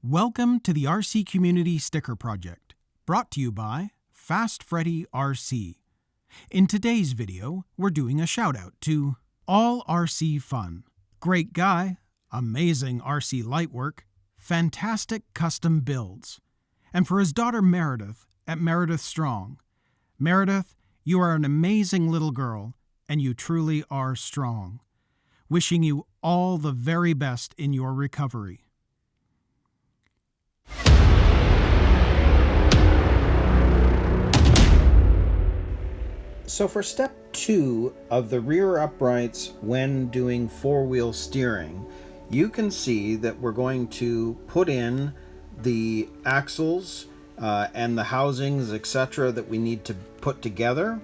Welcome to the RC Community Sticker Project, brought to you by Fast Freddy RC. In today's video, we're doing a shout-out to All RC Fun, Great Guy, Amazing RC Lightwork, Fantastic Custom Builds, and for his daughter Meredith at Meredith Strong. Meredith, you are an amazing little girl, and you truly are strong. Wishing you all the very best in your recovery. So for step 2 of the rear uprights when doing four-wheel steering, you can see that we're going to put in the axles and the housings, etc., that we need to put together.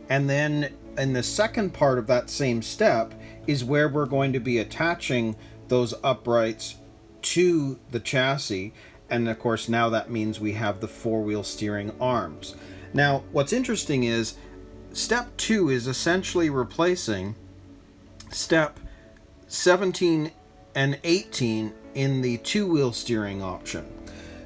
And then in the second part of that same step is where we're going to be attaching those uprights to the chassis. And of course, now that means we have the four-wheel steering arms. Now, what's interesting is step 2 is essentially replacing step 17 and 18 in the two-wheel steering option.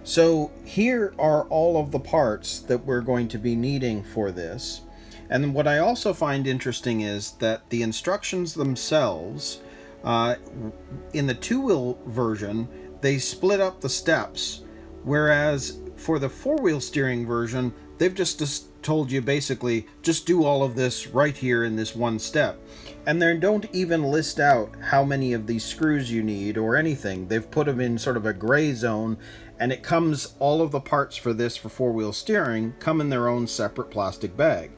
So here are all of the parts that we're going to be needing for this. And what I also find interesting is that the instructions themselves, in the two-wheel version, they split up the steps, whereas for the four-wheel steering version, they've just told you basically just do all of this right here in this one step. And they don't even list out how many of these screws you need or anything. They've put them in sort of a gray zone, and it comes, all of the parts for this for four-wheel steering come in their own separate plastic bag.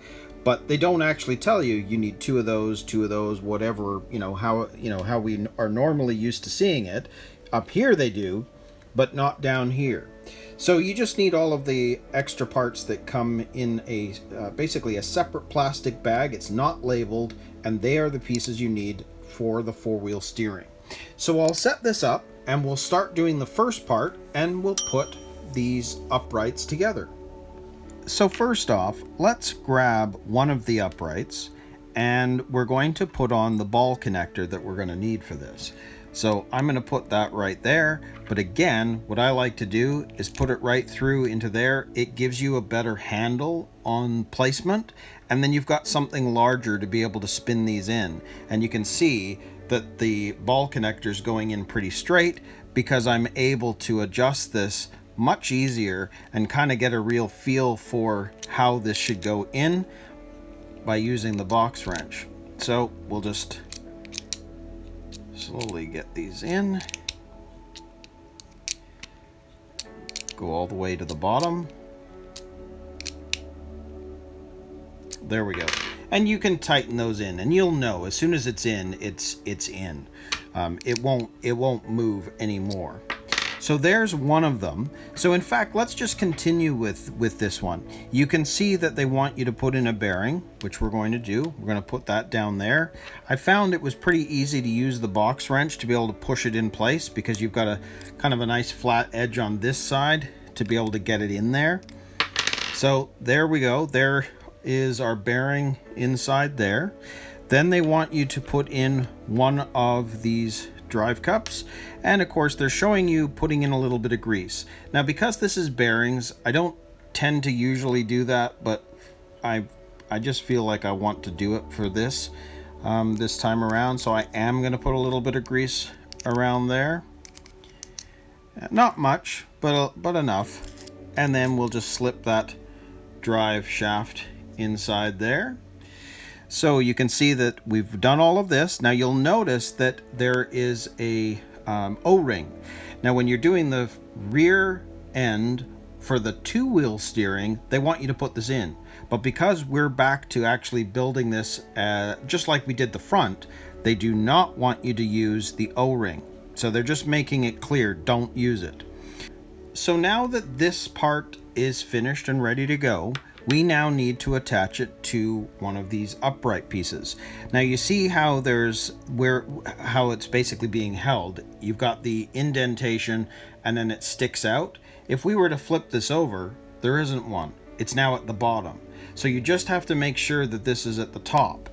But they don't actually tell you you need two of those, whatever, how we are normally used to seeing it. Up here they do, but not down here. So you just need all of the extra parts that come in a basically a separate plastic bag. It's not labeled, and they are the pieces you need for the four-wheel steering. So I'll set this up and we'll start doing the first part, and we'll put these uprights together. So first off, let's grab one of the uprights, and we're going to put on the ball connector that we're going to need for this. So I'm going to put that right there, but again, what I like to do is put it right through into there. It gives you a better handle on placement, and then you've got something larger to be able to spin these in. And you can see that the ball connector is going in pretty straight because I'm able to adjust this much easier and kind of get a real feel for how this should go in by using the box wrench. So we'll just slowly get these in, go all the way to the bottom. There we go. And you can tighten those in, and you'll know as soon as it's in, it's in. It won't move anymore. So there's one of them. So in fact, let's just continue with this one. You can see that they want you to put in a bearing, which we're going to do. We're going to put that down there. I found it was pretty easy to use the box wrench to be able to push it in place, because you've got a kind of a nice flat edge on this side to be able to get it in there. So there we go. There is our bearing inside there. Then they want you to put in one of these drive cups, and of course they're showing you putting in a little bit of grease. Now, because this is bearings, I don't tend to usually do that, but I just feel like I want to do it for this this time around, so I am going to put a little bit of grease around there. Not much, but enough. And then we'll just slip that drive shaft inside there. So you can see that we've done all of this. Now you'll notice that there is a O-ring. Now when you're doing the rear end for the two-wheel steering, they want you to put this in. But because we're back to actually building this just like we did the front, they do not want you to use the O-ring. So they're just making it clear, don't use it. So now that this part is finished and ready to go, we now need to attach it to one of these upright pieces. Now you see how how it's basically being held. You've got the indentation and then it sticks out. If we were to flip this over, there isn't one. It's now at the bottom. So you just have to make sure that this is at the top.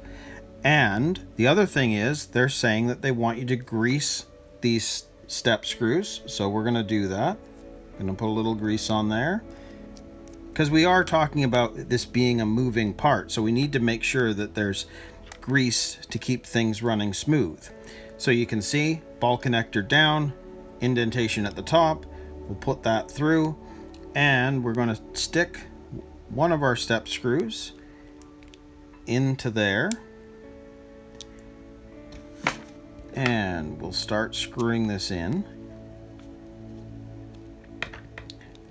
And the other thing is, they're saying that they want you to grease these step screws. So we're going to do that. I'm going to put a little grease on there, because we are talking about this being a moving part, so we need to make sure that there's grease to keep things running smooth. So you can see ball connector down, indentation at the top. We'll put that through, and we're going to stick one of our step screws into there, and we'll start screwing this in.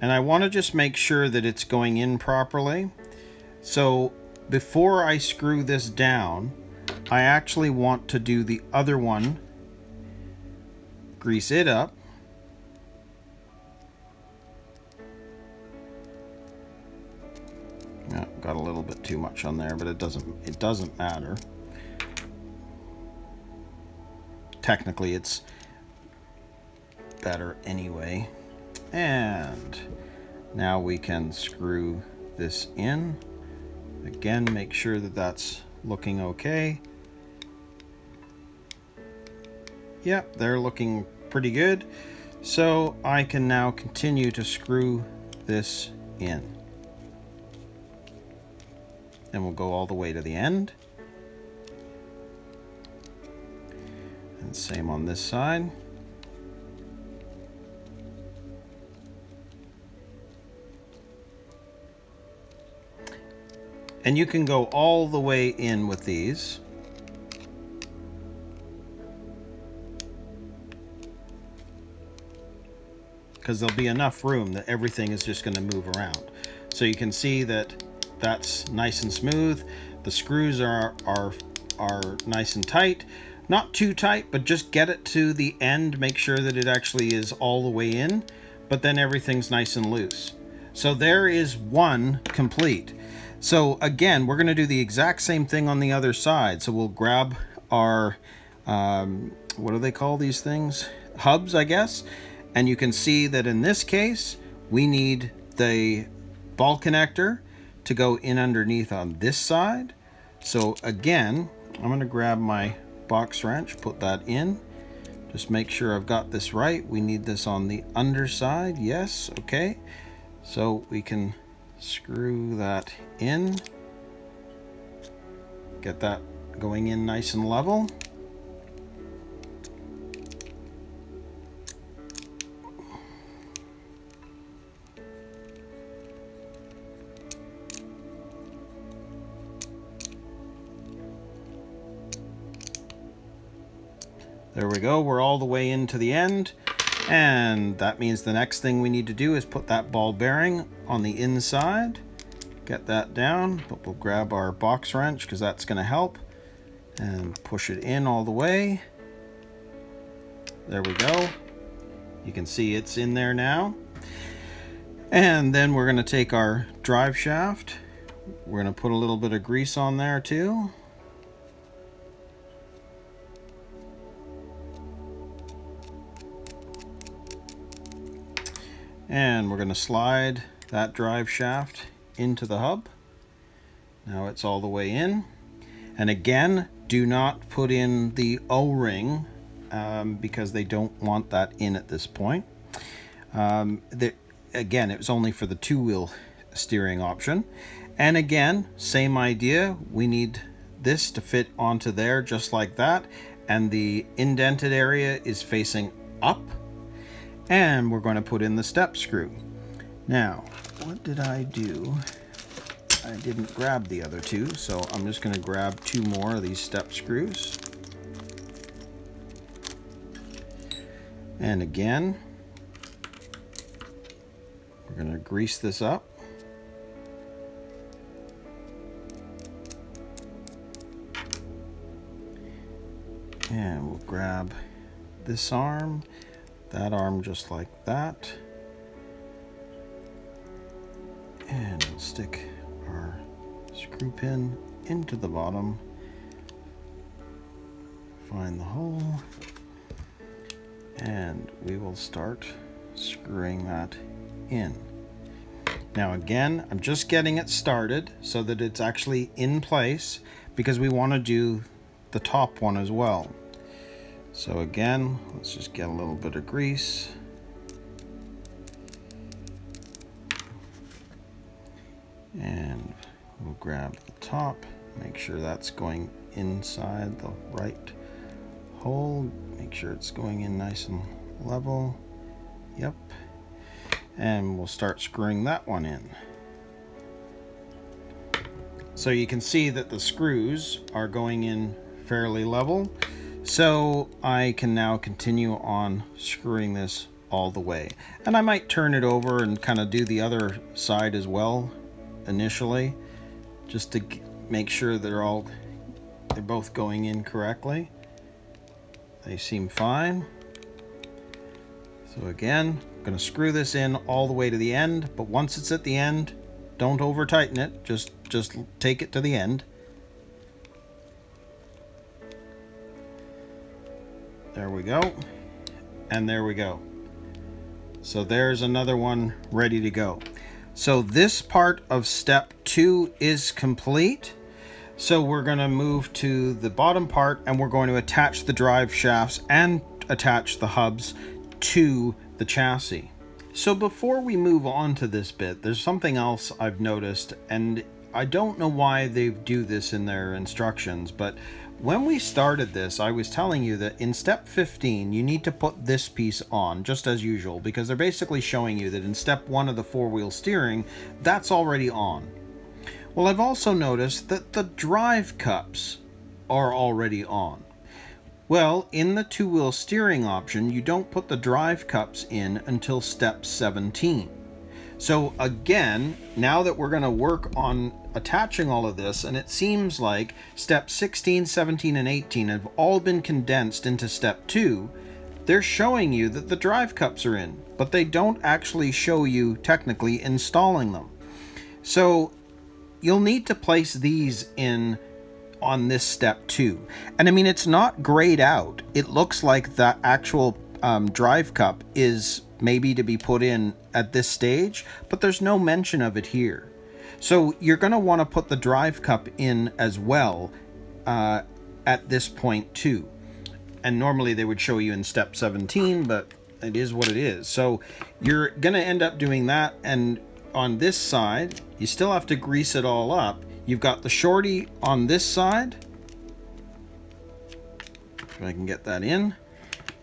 And I want to just make sure that it's going in properly. So before I screw this down, I actually want to do the other one, grease it up, got a little bit too much on there, but it doesn't matter. Technically it's better anyway. And now we can screw this in. Again, make sure that that's looking okay. Yep, they're looking pretty good. So I can now continue to screw this in. And we'll go all the way to the end. And same on this side. And you can go all the way in with these. Because there'll be enough room that everything is just going to move around. So you can see that that's nice and smooth. The screws are nice and tight. Not too tight, but just get it to the end. Make sure that it actually is all the way in. But then everything's nice and loose. So there is one complete. So again, we're going to do the exact same thing on the other side. So we'll grab our, what do they call these things? Hubs, I guess. And you can see that in this case, we need the ball connector to go in underneath on this side. So again, I'm going to grab my box wrench, put that in. Just make sure I've got this right. We need this on the underside. Yes, okay. So we can screw that in. Get that going in nice and level. There we go, we're all the way into the end, and that means the next thing we need to do is put that ball bearing on the inside. Get that down, but we'll grab our box wrench because that's going to help, and push it in all the way. There we go. You can see it's in there now. And then we're going to take our drive shaft. We're going to put a little bit of grease on there too. And we're going to slide that drive shaft into the hub. Now it's all the way in. And again, do not put in the O-ring because they don't want that in at this point. Again, it was only for the two-wheel steering option. And again, same idea. We need this to fit onto there just like that. And the indented area is facing up. And we're going to put in the step screw. Now, what did I do? I didn't grab the other two, so I'm just going to grab two more of these step screws. And again, we're going to grease this up. And we'll grab this arm. That arm just like that. And we'll stick our screw pin into the bottom. Find the hole. And we will start screwing that in. Now again, I'm just getting it started so that it's actually in place because we want to do the top one as well. So again, let's just get a little bit of grease. grab the top, make sure that's going inside the right hole, make sure it's going in nice and level. Yep. And we'll start screwing that one in. So you can see that the screws are going in fairly level. So I can now continue on screwing this all the way. And I might turn it over and kind of do the other side as well initially, just to make sure they're both going in correctly. They seem fine. So again, I'm going to screw this in all the way to the end, but once it's at the end, don't over tighten it, just take it to the end. There we go. And there we go. So there's another one ready to go. So this part of step 2 is complete. So we're going to move to the bottom part, and we're going to attach the drive shafts and attach the hubs to the chassis. So before we move on to this bit, there's something else I've noticed, and I don't know why they do this in their instructions, but when we started this, I was telling you that in step 15, you need to put this piece on, just as usual, because they're basically showing you that in step 1 of the 4-wheel steering, that's already on. Well, I've also noticed that the drive cups are already on. Well, in the 2-wheel steering option, you don't put the drive cups in until step 17. So again, now that we're going to work on attaching all of this, and it seems like steps 16, 17, and 18 have all been condensed into step 2, they're showing you that the drive cups are in, but they don't actually show you technically installing them. So you'll need to place these in on this step 2. And I mean, it's not grayed out. It looks like the actual drive cup is maybe to be put in at this stage, but there's no mention of it here. So you're going to want to put the drive cup in as well at this point too. And normally they would show you in step 17, but it is what it is. So you're going to end up doing that, and on this side, you still have to grease it all up. You've got the shorty on this side, if I can get that in,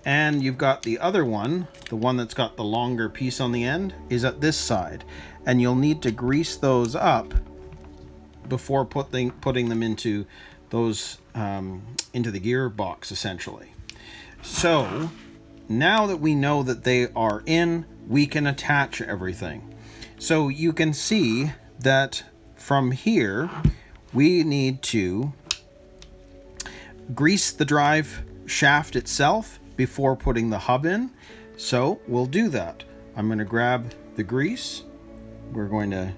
and you've got the other one, the one that's got the longer piece on the end, is at this side, and you'll need to grease those up before putting them into those into the gearbox essentially. So now that we know that they are in, we can attach everything. So you can see that from here, we need to grease the drive shaft itself before putting the hub in. So we'll do that. I'm going to grab the grease. We're going to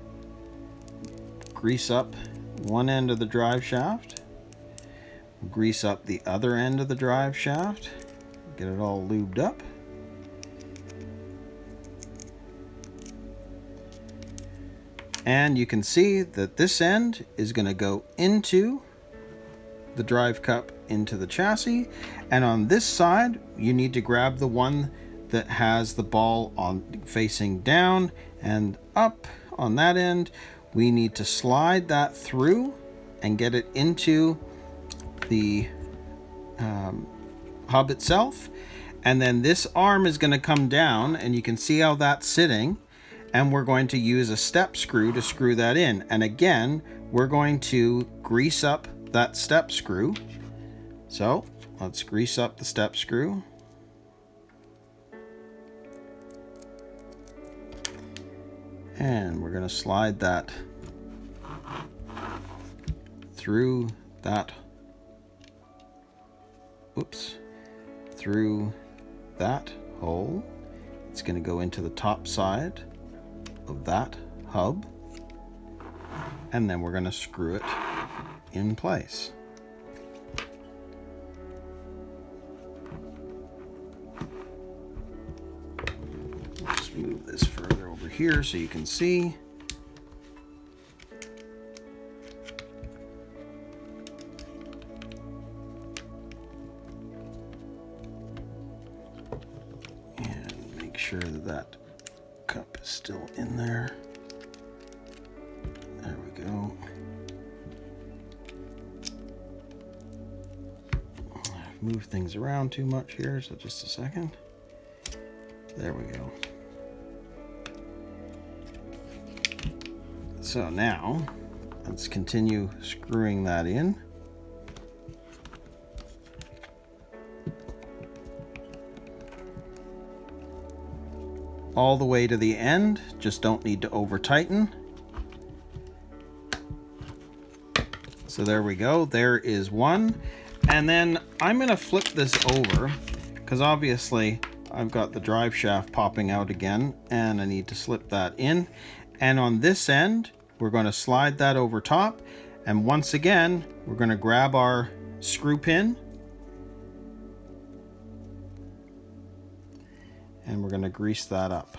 grease up one end of the drive shaft, grease up the other end of the drive shaft, get it all lubed up. And you can see that this end is going to go into the drive cup into the chassis, and on this side you need to grab the one that has the ball on facing down and up. On that end we need to slide that through and get it into the hub itself, and then this arm is going to come down, and you can see how that's sitting, and we're going to use a step screw to screw that in. And again, we're going to grease up that step screw. So let's grease up the step screw. And we're going to slide that through that, through that hole. It's going to go into the top side of that hub, and then we're going to screw it in place. Just move this further over here so you can see. And make sure that that cup is still in there. There we go. I've moved things around too much here, so just a second. There we go. So now, let's continue screwing that in. All the way to the end, just don't need to over tighten. So there we go, there is one. And then I'm gonna flip this over, because obviously I've got the drive shaft popping out again, and I need to slip that in. And on this end, we're gonna slide that over top. And once again, we're gonna grab our screw pin, and we're going to grease that up.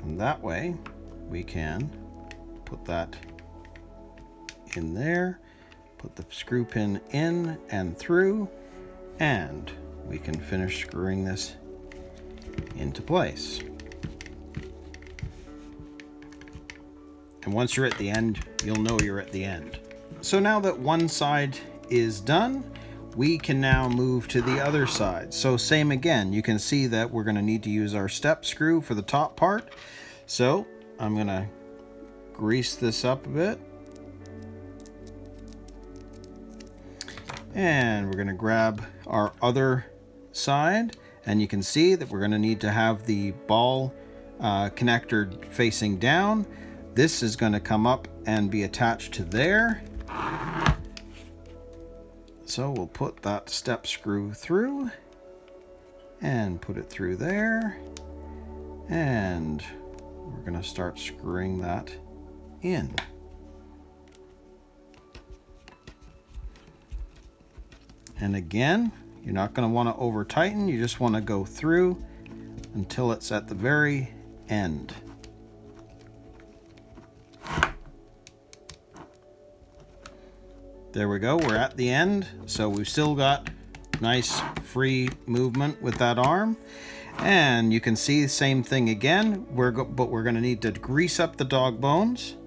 And that way we can put that in there, put the screw pin in and through, and we can finish screwing this into place. And once you're at the end, you'll know you're at the end. So now that one side is done, we can now move to the other side. So same again, you can see that we're going to need to use our step screw for the top part. So I'm going to grease this up a bit. And we're going to grab our other side, and you can see that we're going to need to have the ball connector facing down. This is going to come up and be attached to there. So we'll put that step screw through and put it through there, and we're going to start screwing that in. And again, you're not going to want to over tighten, you just want to go through until it's at the very end. There we go, we're at the end. So we've still got nice free movement with that arm. And you can see the same thing again, but we're going to need to grease up the dog bones.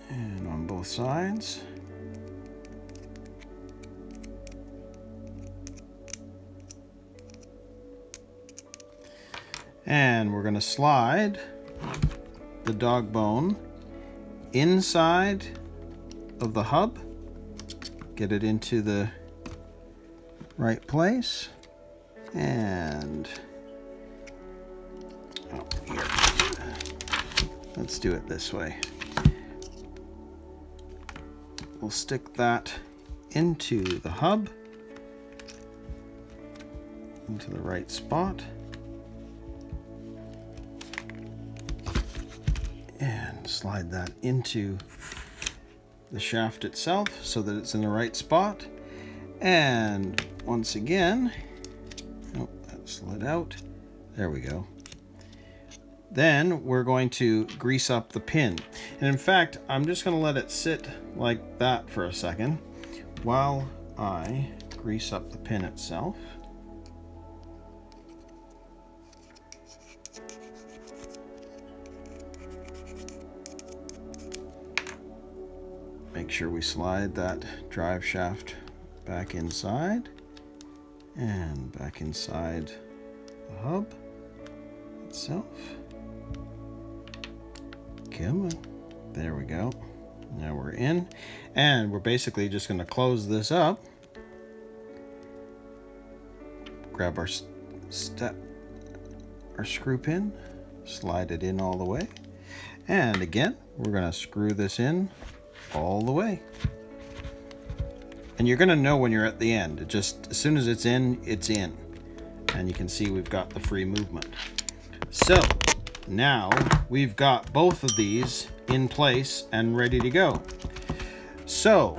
And on both sides. And we're going to slide the dog bone inside of the hub, get it into the right place, and here. Let's do it this way. We'll stick that into the hub, into the right spot. And slide that into the shaft itself so that it's in the right spot. And once again, oh, that slid out. There we go. Then we're going to grease up the pin. And in fact, I'm just going to let it sit like that for a second while I grease up the pin itself. Make sure we slide that drive shaft back inside and back inside the hub itself. Come on. There we go. Now we're in, and we're basically just going to close this up. Grab our screw pin, slide it in all the way, and again we're going to screw this in all the way. And you're going to know when you're at the end. It just, as soon as it's in, it's in. And you can see we've got the free movement. So now we've got both of these in place and ready to go. So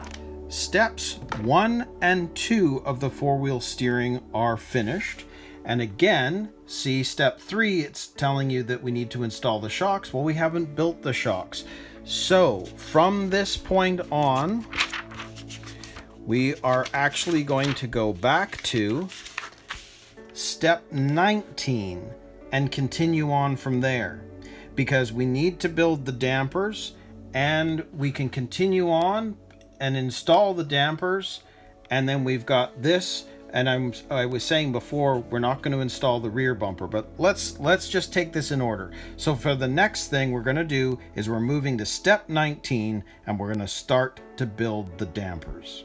steps 1 and 2 of the four-wheel steering are finished. And again, see step 3, it's telling you that we need to install the shocks. Well, we haven't built the shocks. So from this point on, we are actually going to go back to step step 19 and continue on from there, because we need to build the dampers, and we can continue on and install the dampers, and then we've got this. And I was saying before, we're not going to install the rear bumper, but let's just take this in order. So for the next thing we're going to do is we're moving to step 19, and we're going to start to build the dampers.